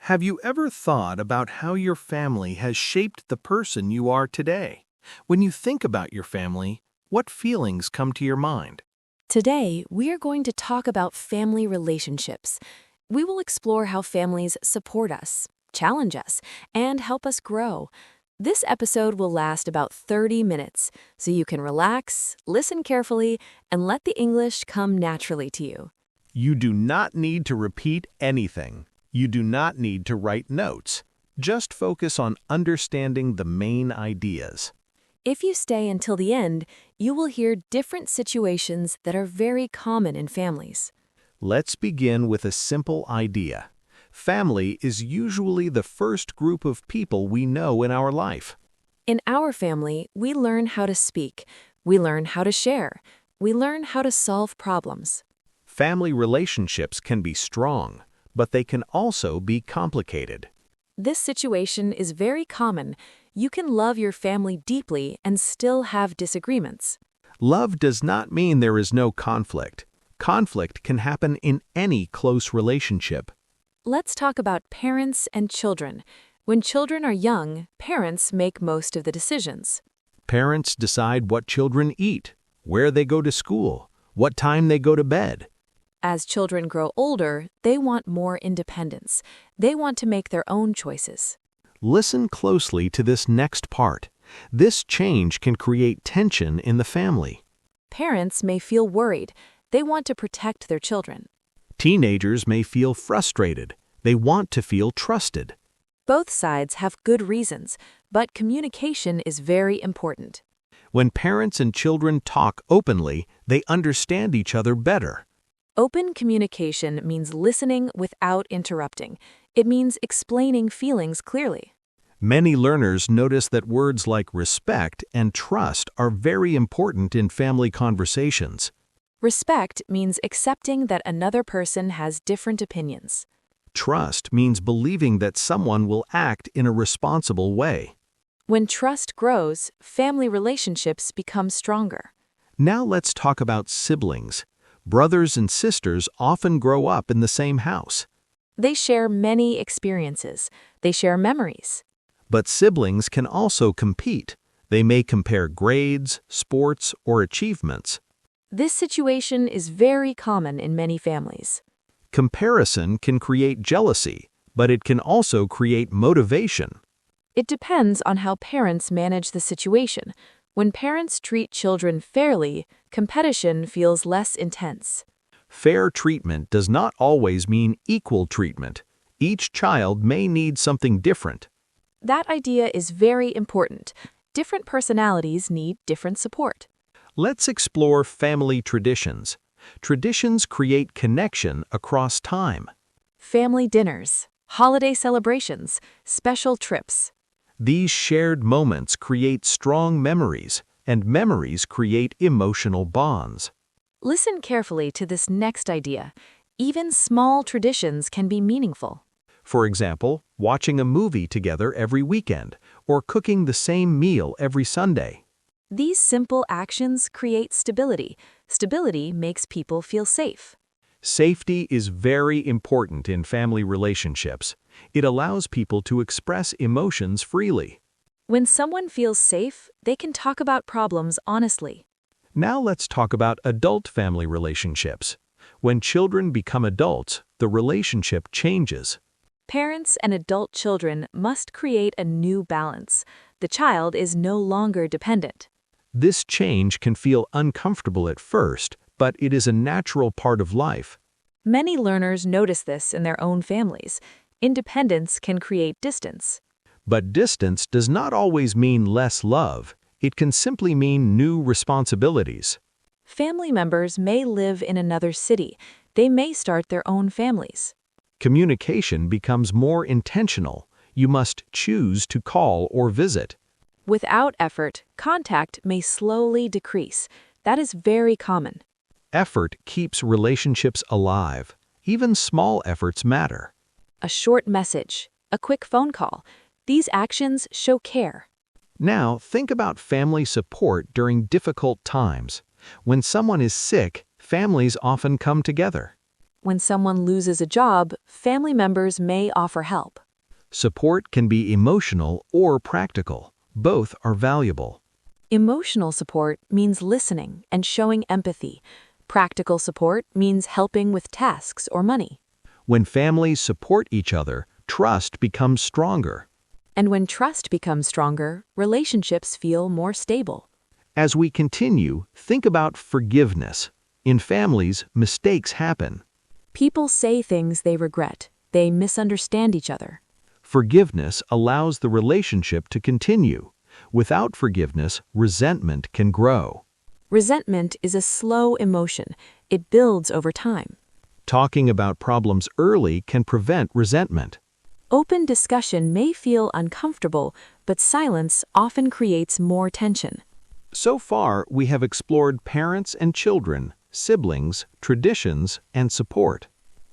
Have you ever thought about how your family has shaped the person you are today? When you think about your family, what feelings come to your mind? Today, we are going to talk about family relationships. We will explore how families support us, challenge us, and help us grow. This episode will last about 30 minutes, so you can relax, listen carefully, and let the English come naturally to you. You do not need to repeat anything. You do not need to write notes. Just focus on understanding the main ideas. If you stay until the end, you will hear different situations that are very common in families. Let's begin with a simple idea. Family is usually the first group of people we know in our life. In our family, we learn how to speak, we learn how to share, we learn how to solve problems. Family relationships can be strong, but they can also be complicated. This situation is very common. You can love your family deeply and still have disagreements. Love does not mean there is no conflict. Conflict can happen in any close relationship. Let's talk about parents and children. When children are young, parents make most of the decisions. Parents decide what children eat, where they go to school, what time they go to bed. As children grow older, they want more independence. They want to make their own choices. Listen closely to this next part. This change can create tension in the family. Parents may feel worried. They want to protect their children. Teenagers may feel frustrated. They want to feel trusted. Both sides have good reasons, but communication is very important. When parents and children talk openly, they understand each other better. Open communication means listening without interrupting. It means explaining feelings clearly. Many learners notice that words like respect and trust are very important in family conversations. Respect means accepting that another person has different opinions. Trust means believing that someone will act in a responsible way. When trust grows, family relationships become stronger. Now let's talk about siblings. Brothers and sisters often grow up in the same house. They share many experiences. They share memories. But siblings can also compete. They may compare grades, sports, or achievements. This situation is very common in many families. Comparison can create jealousy, but it can also create motivation. It depends on how parents manage the situation. When parents treat children fairly, competition feels less intense. Fair treatment does not always mean equal treatment. Each child may need something different. That idea is very important. Different personalities need different support. Let's explore family traditions. Traditions create connection across time. Family dinners, holiday celebrations, special trips. These shared moments create strong memories, and memories create emotional bonds. Listen carefully to this next idea. Even small traditions can be meaningful. For example, watching a movie together every weekend, or cooking the same meal every Sunday. These simple actions create stability. Stability makes people feel safe. Safety is very important in family relationships. It allows people to express emotions freely. When someone feels safe, they can talk about problems honestly. Now let's talk about adult family relationships. When children become adults, the relationship changes. Parents and adult children must create a new balance. The child is no longer dependent. This change can feel uncomfortable at first, but it is a natural part of life. Many learners notice this in their own families. Independence can create distance. But distance does not always mean less love. It can simply mean new responsibilities. Family members may live in another city. They may start their own families. Communication becomes more intentional. You must choose to call or visit. Without effort, contact may slowly decrease. That is very common. Effort keeps relationships alive. Even small efforts matter. A short message, a quick phone call. These actions show care. Now, think about family support during difficult times. When someone is sick, families often come together. When someone loses a job, family members may offer help. Support can be emotional or practical. Both are valuable. Emotional support means listening and showing empathy. Practical support means helping with tasks or money. When families support each other, trust becomes stronger. And when trust becomes stronger, relationships feel more stable. As we continue, think about forgiveness. In families, mistakes happen. People say things they regret. They misunderstand each other. Forgiveness allows the relationship to continue. Without forgiveness, resentment can grow. Resentment is a slow emotion. It builds over time. Talking about problems early can prevent resentment. Open discussion may feel uncomfortable, but silence often creates more tension. So far, we have explored parents and children, siblings, traditions, and support.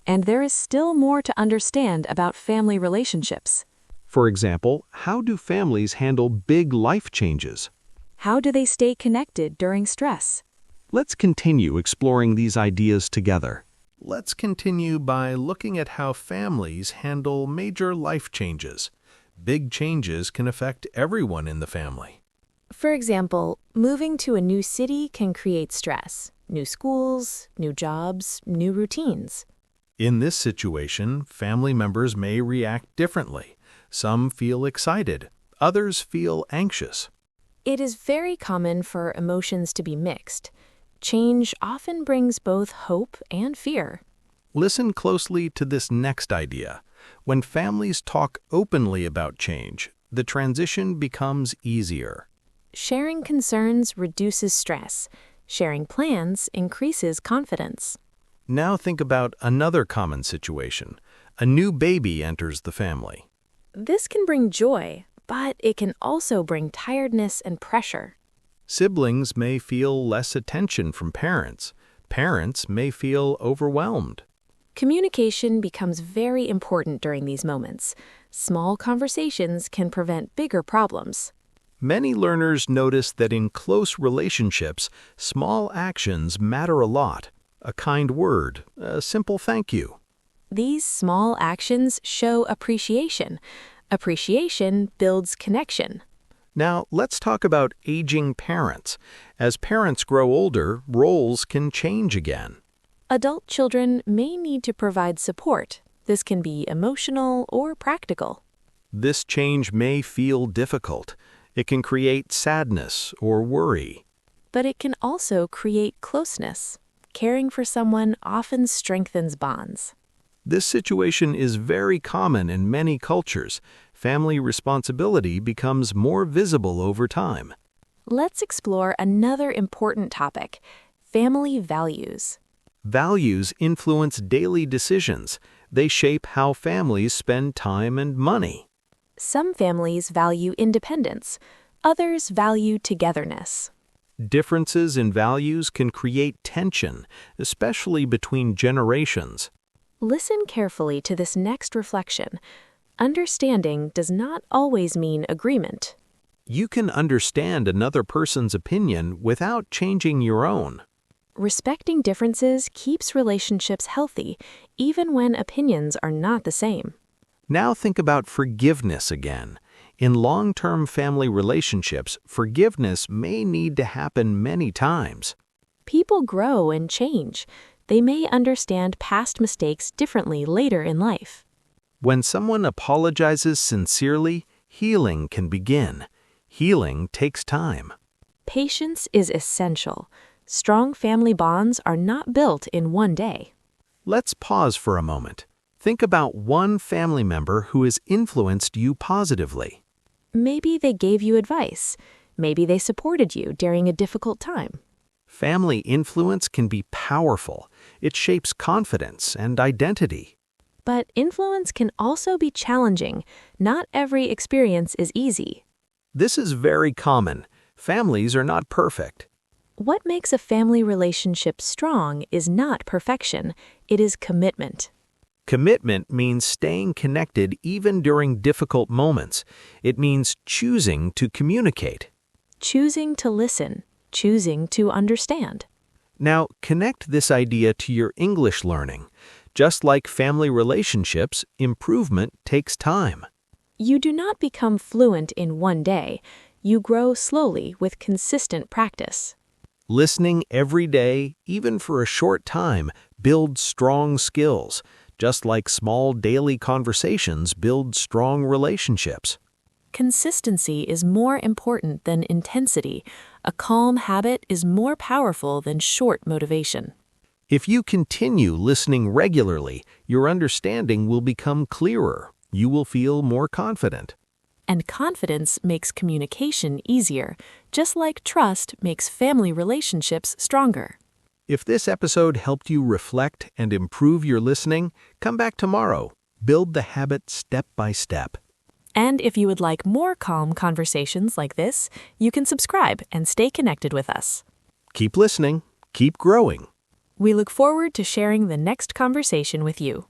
And there is still more to understand about family relationships. For example, how do families handle big life changes? How do they stay connected during stress? Let's continue exploring these ideas together. Let's continue by looking at how families handle major life changes. Big changes can affect everyone in the family. For example, moving to a new city can create stress. New schools, new jobs, new routines. In this situation, family members may react differently. Some feel excited, others feel anxious. It is very common for emotions to be mixed. Change often brings both hope and fear. Listen closely to this next idea. When families talk openly about change, the transition becomes easier. Sharing concerns reduces stress. Sharing plans increases confidence. Now think about another common situation. A new baby enters the family. This can bring joy, but it can also bring tiredness and pressure. Siblings may feel less attention from parents. Parents may feel overwhelmed. Communication becomes very important during these moments. Small conversations can prevent bigger problems. Many learners notice that in close relationships, small actions matter a lot. A kind word, a simple thank you. These small actions show appreciation. Appreciation builds connection. Now, let's talk about aging parents. As parents grow older, roles can change again. Adult children may need to provide support. This can be emotional or practical. This change may feel difficult. It can create sadness or worry. But it can also create closeness. Caring for someone often strengthens bonds. This situation is very common in many cultures. Family responsibility becomes more visible over time. Let's explore another important topic: family values. Values influence daily decisions. They shape how families spend time and money. Some families value independence. Others value togetherness. Differences in values can create tension, especially between generations. Listen carefully to this next reflection. Understanding does not always mean agreement. You can understand another person's opinion without changing your own. Respecting differences keeps relationships healthy, even when opinions are not the same. Now think about forgiveness again. In long-term family relationships, forgiveness may need to happen many times. People grow and change. They may understand past mistakes differently later in life. When someone apologizes sincerely, healing can begin. Healing takes time. Patience is essential. Strong family bonds are not built in one day. Let's pause for a moment. Think about one family member who has influenced you positively. Maybe they gave you advice. Maybe they supported you during a difficult time. Family influence can be powerful. It shapes confidence and identity. But influence can also be challenging. Not every experience is easy. This is very common. Families are not perfect. What makes a family relationship strong is not perfection. It is commitment. Commitment means staying connected even during difficult moments. It means choosing to communicate. Choosing to listen. Choosing to understand. Now, connect this idea to your English learning. Just like family relationships, improvement takes time. You do not become fluent in one day. You grow slowly with consistent practice. Listening every day, even for a short time, builds strong skills, just like small daily conversations build strong relationships. Consistency is more important than intensity. A calm habit is more powerful than short motivation. If you continue listening regularly, your understanding will become clearer. You will feel more confident. And confidence makes communication easier, just like trust makes family relationships stronger. If this episode helped you reflect and improve your listening, come back tomorrow. Build the habit step by step. And if you would like more calm conversations like this, you can subscribe and stay connected with us. Keep listening. Keep growing. We look forward to sharing the next conversation with you.